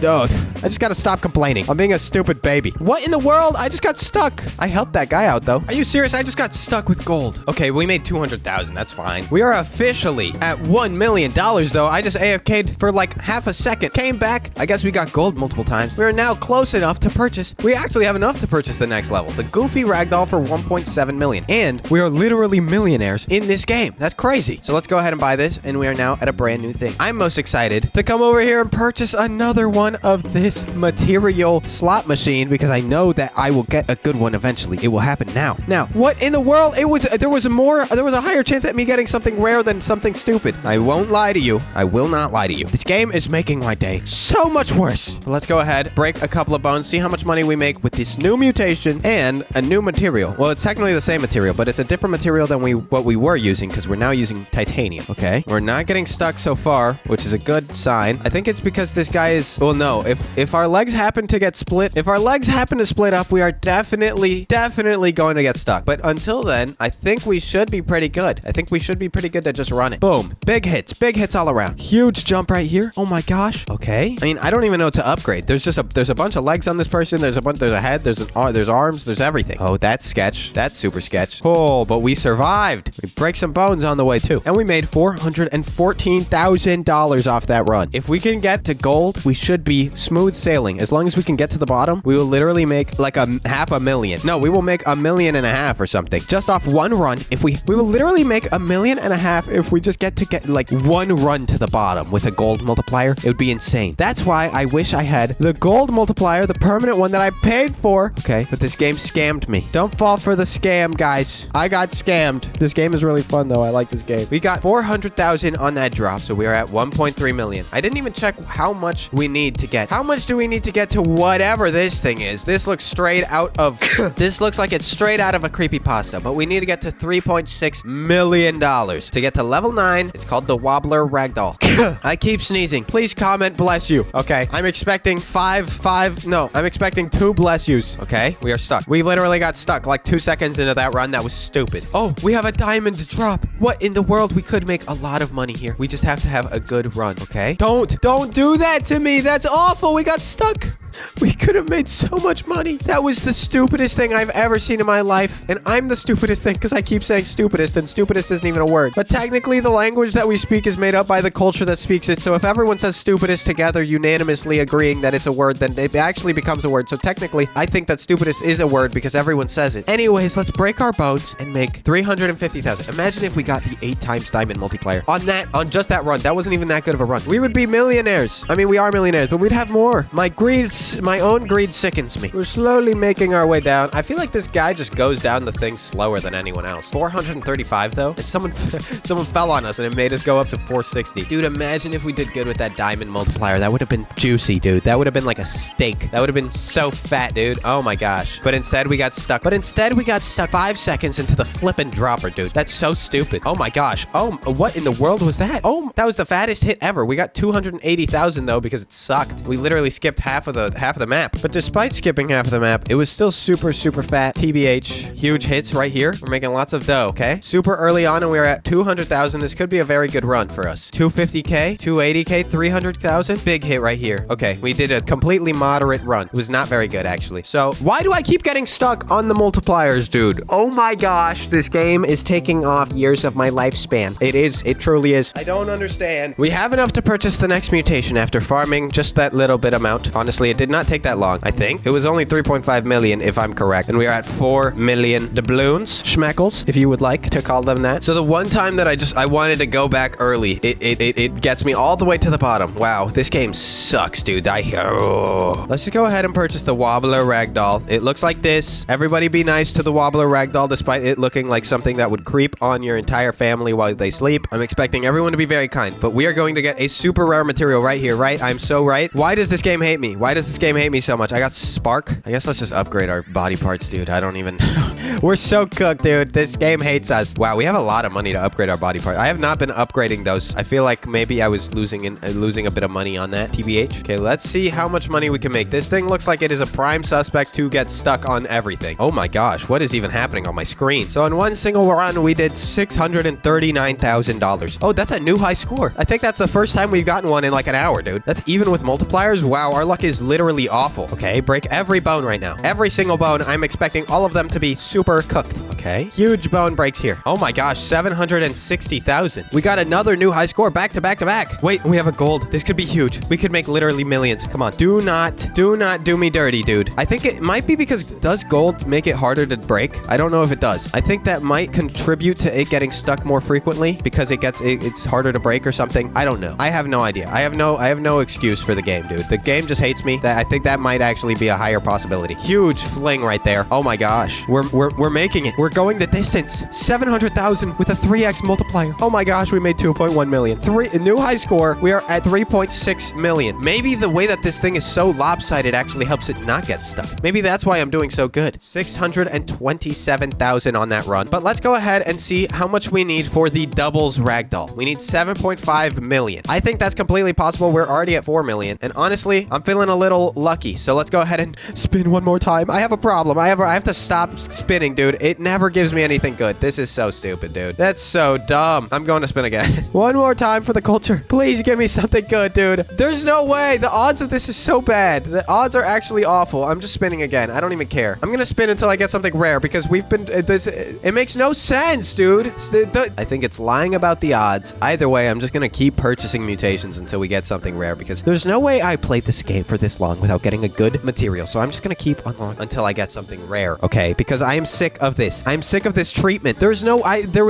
just gotta stop complaining. I'm being a stupid baby. What in the world? I just got stuck. I helped that guy out though. Are you serious? I just got stuck with gold. Okay, we made 200,000. That's fine. We are officially at $1 million though. I just AFK'd for like half a second. Came back. I guess we got gold multiple times. We are now close enough to purchase. We actually have enough to purchase the next level. The goofy ragdoll for 1.7 million. And we are literally millionaires in this game. That's crazy. So let's go ahead and buy this. And we are now at a brand new thing. I'm most excited to come over here and purchase another one of this material slot machine because I know that I will get a good one eventually. It will happen now. Now, what in the world? There was a higher chance at me getting something rare than something stupid. I won't lie to you. I will not lie to you. This game is making my day so much worse. But let's go ahead, break a couple of bones, see how much money we make with this new mutation and a new material. Well, it's technically the same material, but it's a different material than what we were using because we're now using titanium. Okay, we're not getting stuck so far, which is a good sign. I think it's because this guy is... Well, no. If our legs happen to get split, if our legs happen to split up, we are definitely going to get stuck. But until then, I think we should be pretty good. I think we should be pretty good to just run it. Boom. Big hits all around. Huge jump right here. Oh my gosh. Okay. I mean, I don't even know what to upgrade. There's a bunch of legs on this person. There's a head. There's arms. There's everything. Oh, that's sketch. That's super sketch. Oh, but we survived. We break some bones on the way too. And we made $414,000 off that run. If we can get to gold, we should be smooth sailing. As long as we can get to the bottom, we will literally literally make like a half a million. No, we will make 1.5 million or something. Just off one run. If we will literally make 1.5 million if we just get like one run to the bottom with a gold multiplier. It would be insane. That's why I wish I had the gold multiplier, the permanent one that I paid for. Okay, but this game scammed me. Don't fall for the scam, guys. I got scammed. This game is really fun, though. I like this game. We got 400,000 on that drop, so we are at 1.3 million. I didn't even check how much we need to get. How much do we need to get to whatever this thing is? This looks straight out of... This looks like it's straight out of a creepypasta, but we need to get to $3.6 million. To get to level 9, it's called the wobbler ragdoll. I keep sneezing. Please comment, bless you. Okay, I'm expecting I'm expecting 2 bless yous. Okay, we are stuck. We literally got stuck like 2 seconds into that run. That was stupid. Oh, we have a diamond drop. What in the world? We could make a lot of money here. We just have to have a good run, okay? Don't do that to me. That's awful. We got stuck. We could have made so much money. That was the stupidest thing I've ever seen in my life. And I'm the stupidest thing because I keep saying stupidest, and stupidest isn't even a word. But technically, the language that we speak is made up by the culture that speaks it. So if everyone says stupidest together, unanimously agreeing that it's a word, then it actually becomes a word. So technically, I think that stupidest is a word because everyone says it. Anyways, let's break our bones and make 350,000. Imagine if we got the 8 times diamond multiplier on just that run. That wasn't even that good of a run. We would be millionaires. I mean, we are millionaires, but we'd have more. My own greed sickens me. We're slowly making our way down. I feel like this guy just goes down the thing slower than anyone else. 435 though. And someone fell on us and it made us go up to 460. Dude, imagine if we did good with that diamond multiplier. That would have been juicy, dude. That would have been like a steak. That would have been so fat, dude. Oh my gosh. But instead we got stuck. 5 seconds into the flippin' dropper, dude. That's so stupid. Oh my gosh. Oh, what in the world was that? Oh, that was the fattest hit ever. We got 280,000 though because it sucked. We literally skipped half of the map. But despite skipping half of the map, it was still super fat. TBH. Huge hits right here. We're making lots of dough, okay? Super early on and we're at 200,000. This could be a very good run for us. 250k, 280k, 300,000. Big hit right here. Okay, we did a completely moderate run. It was not very good, actually. So, why do I keep getting stuck on the multipliers, dude? Oh my gosh, this game is taking off years of my lifespan. It truly is. I don't understand. We have enough to purchase the next mutation after farming just that little bit amount. Honestly, it did not take that long, I think. It was only 3.5 million, if I'm correct. And we are at 4 million doubloons, schmeckles, if you would like to call them that. So the one time that I wanted to go back early, it gets me all the way to the bottom. Wow, this game sucks, dude. Let's just go ahead and purchase the wobbler ragdoll. It looks like this. Everybody be nice to the wobbler ragdoll, despite it looking like something that would creep on your entire family while they sleep. I'm expecting everyone to be very kind, but we are going to get a super rare material right here, right? I'm so right. Why does this game hate me? Why does this game hate me so much? I got spark. I guess let's just upgrade our body parts, dude. I don't even... We're so cooked, dude. This game hates us. Wow, we have a lot of money to upgrade our body parts. I have not been upgrading those. I feel like maybe I was losing a bit of money on that. TBH. Okay, let's see how much money we can make. This thing looks like it is a prime suspect to get stuck on everything. Oh my gosh, what is even happening on my screen? So in one single run, we did $639,000. Oh, that's a new high score. I think that's the first time we've gotten one in like an hour, dude. That's even with multipliers. Wow, our luck is literally awful. Okay, break every bone right now. Every single bone. I'm expecting all of them to be super cooked. Okay, huge bone breaks here. Oh my gosh, 760,000. We got another new high score back to back to back. Wait, we have a gold. This could be huge. We could make literally millions. Come on. Do not do me dirty, dude. I think it might be because does gold make it harder to break? I don't know if it does. I think that might contribute to it getting stuck more frequently because it's harder to break or something. I don't know. I have no idea. I have no excuse for the game, dude. The game just hates me. I think that might actually be a higher possibility. Huge fling right there. Oh my gosh. We're making it. We're going the distance. 700,000 with a 3x multiplier. Oh my gosh, we made 2.1 million. New high score. We are at 3.6 million. Maybe the way that this thing is so lopsided actually helps it not get stuck. Maybe that's why I'm doing so good. 627,000 on that run. But let's go ahead and see how much we need for the doubles ragdoll. We need 7.5 million. I think that's completely possible. We're already at 4 million. And honestly, I'm feeling a little lucky. So let's go ahead and spin one more time. I have a problem. I have to stop spinning spinning, dude. It never gives me anything good. This is so stupid, dude. That's so dumb. I'm going to spin again. One more time for the culture. Please give me something good, dude. There's no way. The odds of this is so bad. The odds are actually awful. I'm just spinning again. I don't even care. I'm gonna spin until I get something rare because we've been... it makes no sense, dude. I think it's lying about the odds. Either way, I'm just gonna keep purchasing mutations until we get something rare because there's no way I played this game for this long without getting a good material. So I'm just gonna keep unlocking until I get something rare, okay? Because I am sick of this. I'm sick of this treatment. There was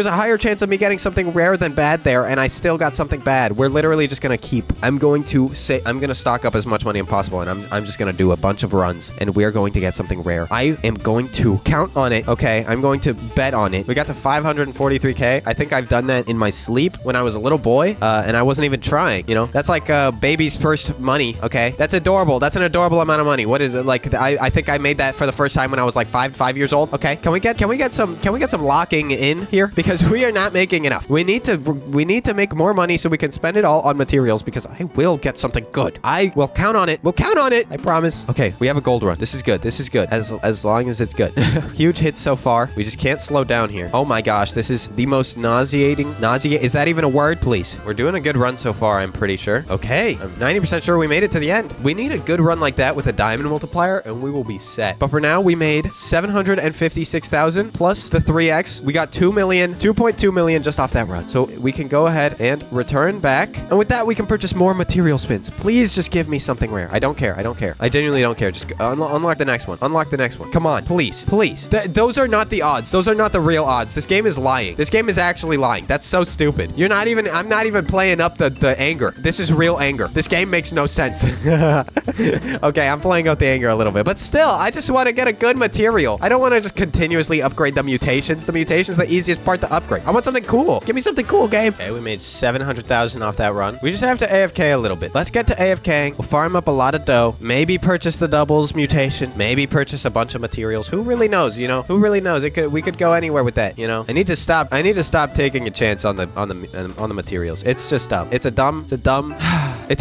a higher chance of me getting something rare than bad there, and I still got something bad. We're literally just gonna keep... I'm gonna stock up as much money as possible, and I'm just gonna do a bunch of runs, and we're going to get something rare. I am going to count on it, okay? I'm going to bet on it. We got to 543k. I think I've done that in my sleep when I was a little boy, and I wasn't even trying, you know? That's like a baby's first money, okay? That's adorable. That's an adorable amount of money. What is it? Like, I think I made that for the first time when I was like 5 years old, okay? Can we get some locking in here? Because we are not making enough. We need to make more money so we can spend it all on materials because I will get something good. I will count on it. We'll count on it. I promise. Okay, we have a gold run. This is good. This is good. As long as it's good. Huge hits so far. We just can't slow down here. Oh my gosh, this is the most nauseating. Is that even a word? Please. We're doing a good run so far, I'm pretty sure. Okay, I'm 90% sure we made it to the end. We need a good run like that with a diamond multiplier and we will be set. But for now, we made 756,000 plus the 3x. We got 2.2 million just off that run. So we can go ahead and return back. And with that, we can purchase more material spins. Please just give me something rare. I don't care. I don't care. I genuinely don't care. Just unlock the next one. Unlock the next one. Come on, please. Please. Those are not the odds. Those are not the real odds. This game is lying. This game is actually lying. That's so stupid. I'm not even playing up the anger. This is real anger. This game makes no sense. Okay, I'm playing out the anger a little bit. But still, I just want to get a good material. I don't want to just continuously upgrade the mutations. The mutations are the easiest part to upgrade. I want something cool. Give me something cool, game. Okay, we made 700,000 off that run. We just have to AFK a little bit. Let's get to AFK. We'll farm up a lot of dough. Maybe purchase the doubles mutation. Maybe purchase a bunch of materials. Who really knows, you know? Who really knows? We could go anywhere with that, you know? I need to stop taking a chance on the materials. It's just dumb. It's a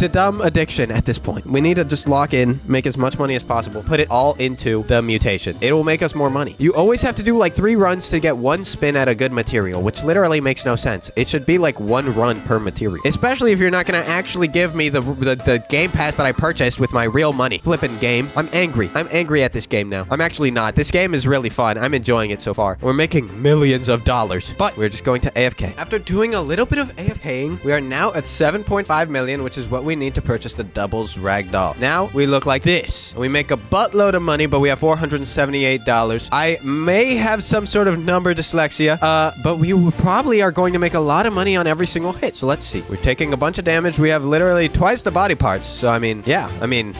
dumb addiction at this point. We need to just lock in, make as much money as possible, put it all into the mutation. It will make us more money. You always have to do like 3 runs to get 1 spin at a good material, which literally makes no sense. It should be like 1 run per material, especially if you're not going to actually give me the game pass that I purchased with my real money. Flippin' game. I'm angry. I'm angry at this game now. I'm actually not. This game is really fun. I'm enjoying it so far. We're making millions of dollars, but we're just going to AFK. After doing a little bit of AFKing, we are now at 7.5 million, which is what we need to purchase the doubles ragdoll. Now we look like this. We make a buttload of money, but we have $478. I may have some sort of number dyslexia, but we probably are going to make a lot of money on every single hit. So let's see. We're taking a bunch of damage. We have literally twice the body parts. So I mean, yeah,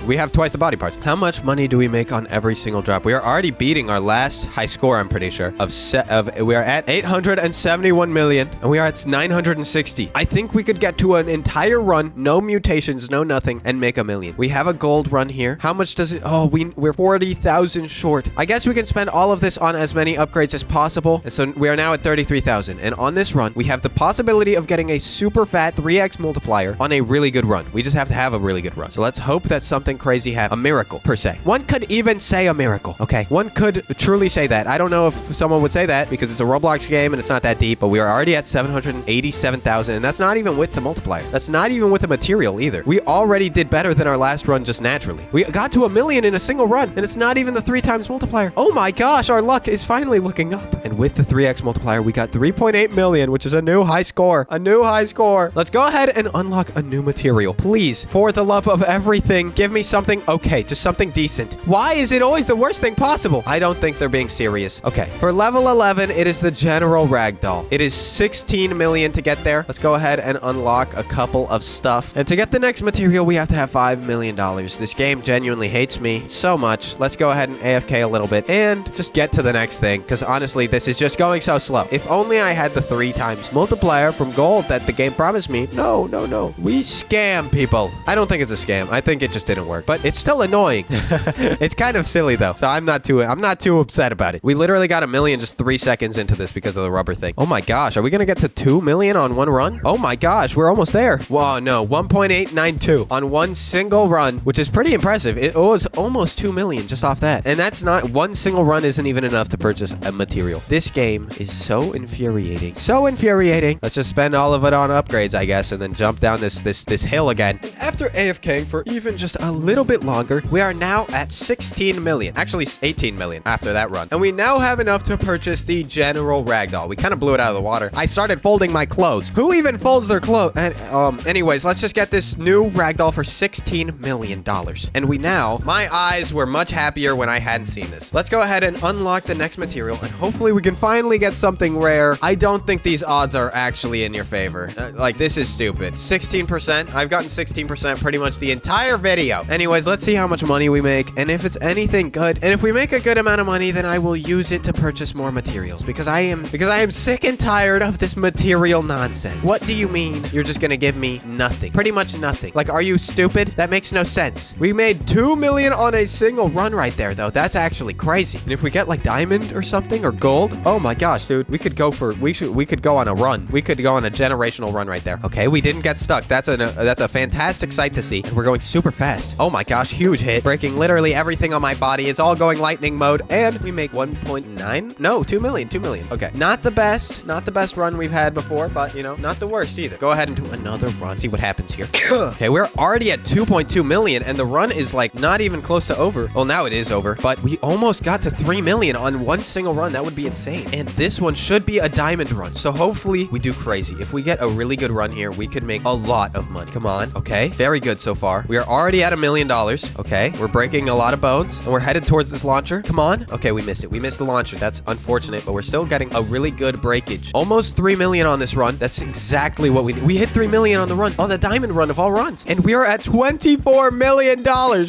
we have twice the body parts. How much money do we make on every single drop? We are already beating our last high score, I'm pretty sure, we are at 871 million and we are at 960. I think we could get to an entire run, no mutations, no nothing, and make $1 million. We have a gold run here. How much does it? Oh, we're 40,000 short. I guess we can spend all of this on as many upgrades as possible. And so we are now at 33,000. And on this run, we have the possibility of getting a super fat 3x multiplier on a really good run. We just have to have a really good run. So let's hope that something crazy happens. A miracle, per se. One could even say a miracle, okay? One could truly say that. I don't know if someone would say that because it's a Roblox game and it's not that deep, but we are already at 787,000, and that's not even with the multiplier. That's not even with the material either. We already did better than our last run just naturally. We got to $1 million in a single run, and it's not even the 3 times multiplier. Oh my gosh, our luck is finally looking up. And with the 3x multiplier, we got 3.8 million, which is a new high score. A new high score. Let's go ahead and unlock a new material. Please, for the love of everything, give me something okay, just something decent. Why is it always the worst thing possible? I don't think they're being serious. Okay, for level 11, it is the general ragdoll. It is 16 million to get there. Let's go ahead and unlock a couple of stuff. And to get the next material, we have to have $5 million. This game genuinely hates me so much. Let's go ahead and AFK a little bit and just get to the next thing, because honestly, this is just going so slow. If only I had the 3 times multiplier from gold that the game promised me. No. We scam people. I don't think it's a scam. I think it just didn't work, but it's still annoying. It's kind of silly though, so I'm not too upset about it. We literally got $1 million just 3 seconds into this because of the rubber thing. Oh my gosh, are we gonna get to 2 million on one run? Oh my gosh, we're almost there. Whoa, no, 1.892 on one single run, which is pretty impressive. It was almost 2 million just off that, and that's not one single run. Isn't even even enough to purchase a material. This game is so infuriating. So infuriating. Let's just spend all of it on upgrades, I guess, and then jump down this hill again. And after AFKing for even just a little bit longer, we are now at 16 million. Actually, 18 million after that run. And we now have enough to purchase the general ragdoll. We kind of blew it out of the water. I started folding my clothes. Who even folds their clothes? And anyways, let's just get this new ragdoll for $16 million. And we now, my eyes were much happier when I hadn't seen this. Let's go ahead and unlock the next material, and hopefully we can finally get something rare. I don't think these odds are actually in your favor. Like, this is stupid. 16%. I've gotten 16% pretty much the entire video. Anyways, let's see how much money we make, and if it's anything good. And if we make a good amount of money, then I will use it to purchase more materials, because I am sick and tired of this material nonsense. What do you mean you're just gonna give me nothing? Pretty much nothing. Like, are you stupid? That makes no sense. We made 2 million on a single run right there, though. That's actually crazy. And if we get like diamond or something, or gold, oh my gosh, dude, we could go on a run. We could go on a generational run right there. Okay, we didn't get stuck. That's a fantastic sight to see. And we're going super fast. Oh my gosh, huge hit, breaking literally everything on my body. It's all going lightning mode, and we make 1.9. No, 2 million. Okay, not the best run we've had before, but you know, not the worst either. Go ahead and do another run. See what happens here. Okay, we're already at 2.2 million, and the run is like not even close to over. Well, now it is over, but we almost got to 3 million on one single run. That would be insane. And this one should be a diamond run, so hopefully we do crazy. If we get a really good run here, we could make a lot of money. Come on. Okay, very good so far. We are already at $1 million. Okay, we're breaking a lot of bones, and we're headed towards this launcher. Come on. Okay, we missed it. We missed the launcher. That's unfortunate, but we're still getting a really good breakage. Almost 3 million on this run. That's exactly what we need. We hit 3 million on the run, on the diamond run of all runs, and we are at $24 million.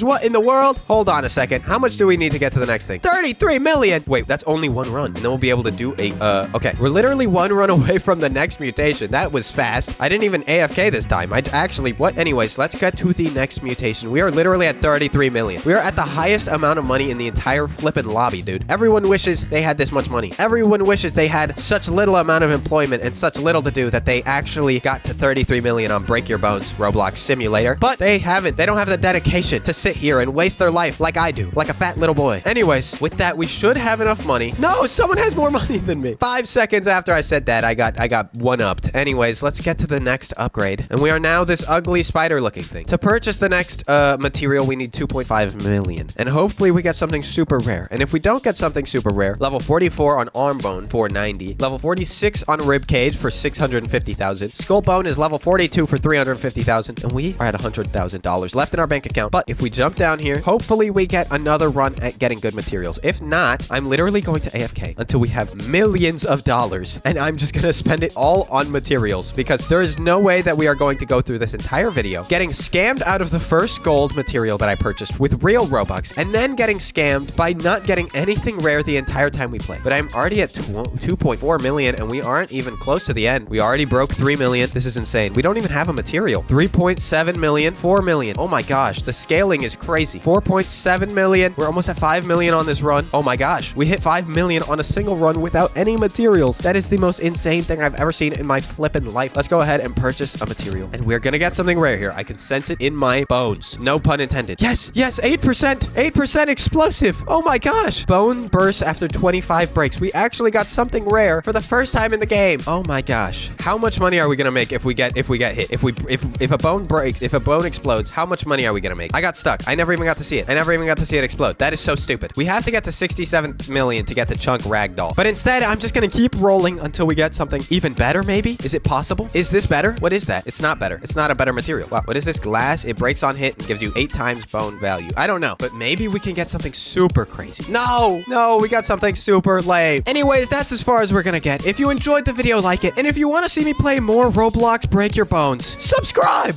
What in the world? Hold on a second. How much do we need to get to the next thing? 33 million. Wait, that's only one run, and then we'll be able to do a okay, we're literally one run away from the next mutation. That was fast. I didn't even AFK this time. I actually, what? Anyways, let's get to the next mutation. We are literally at 33 million. We are at the highest amount of money in the entire flippin' lobby, dude. Everyone wishes they had this much money. Everyone wishes they had such little amount of employment and such little to do that they actually got to 33 million on Break Your Bones Roblox Simulator. But they haven't. They don't have the dedication to sit here and waste their life like I do, like a fat little boy. Anyways, with that, we should have enough money. No, someone has more money than me. 5 seconds after I said that, I got one-upped. Anyways, let's get to the next upgrade. And we are now this ugly spider-looking thing. To purchase the next material, we need 2.5 million. And hopefully we get something super rare. And if we don't get something super rare, level 44 on arm bone for 90, level 46 on rib cage for 650,000. Skull bone is level 42 for 350,000, and we are at $100,000 left in our bank account. But if we jump down here, hopefully we get another run at getting good materials. If not, I'm literally going to AFK until we have millions of dollars, and I'm just gonna spend it all on materials, because there is no way that we are going to go through this entire video getting scammed out of the first gold material that I purchased with real Robux, and then getting scammed by not getting anything rare the entire time we play. But I'm already at 2.4 million, and we aren't even close to the end. We already broke 3 million. This is insane. We don't even have a material. 3.7 million, 4 million. Oh my gosh, the scaling is crazy. 4.7 million. We're almost at 5 million on this run. Oh my gosh, we hit 5 million on a single run without any materials. That is the most insane thing I've ever seen in my flippin' life. Let's go ahead and purchase a material, and we're gonna get something rare here. I can sense it in my bones. No pun intended. Yes, 8% explosive. Oh my gosh. Bone bursts after 25 breaks. We actually got something rare for the first time in the game. Oh my gosh. How much money are we gonna make if we get hit? If a bone breaks, if a bone explodes, how much money are we gonna make? I got stuck. I never even got to see it. I never even got to see it explode. That is so stupid. We have to get to 67 million to get the chunk ragdoll. But instead, I'm just gonna keep rolling until we get something even better, maybe? Is it possible? Is this better? What is that? It's not better. It's not a better material. Wow, what is this? Glass. It breaks on hit and gives you 8 times bone value. I don't know, but maybe we can get something super crazy. No, we got something super lame. Anyways, that's as far as we're gonna get. If you enjoyed the video, like it. And if you want to see me play more Roblox Break Your Bones, subscribe!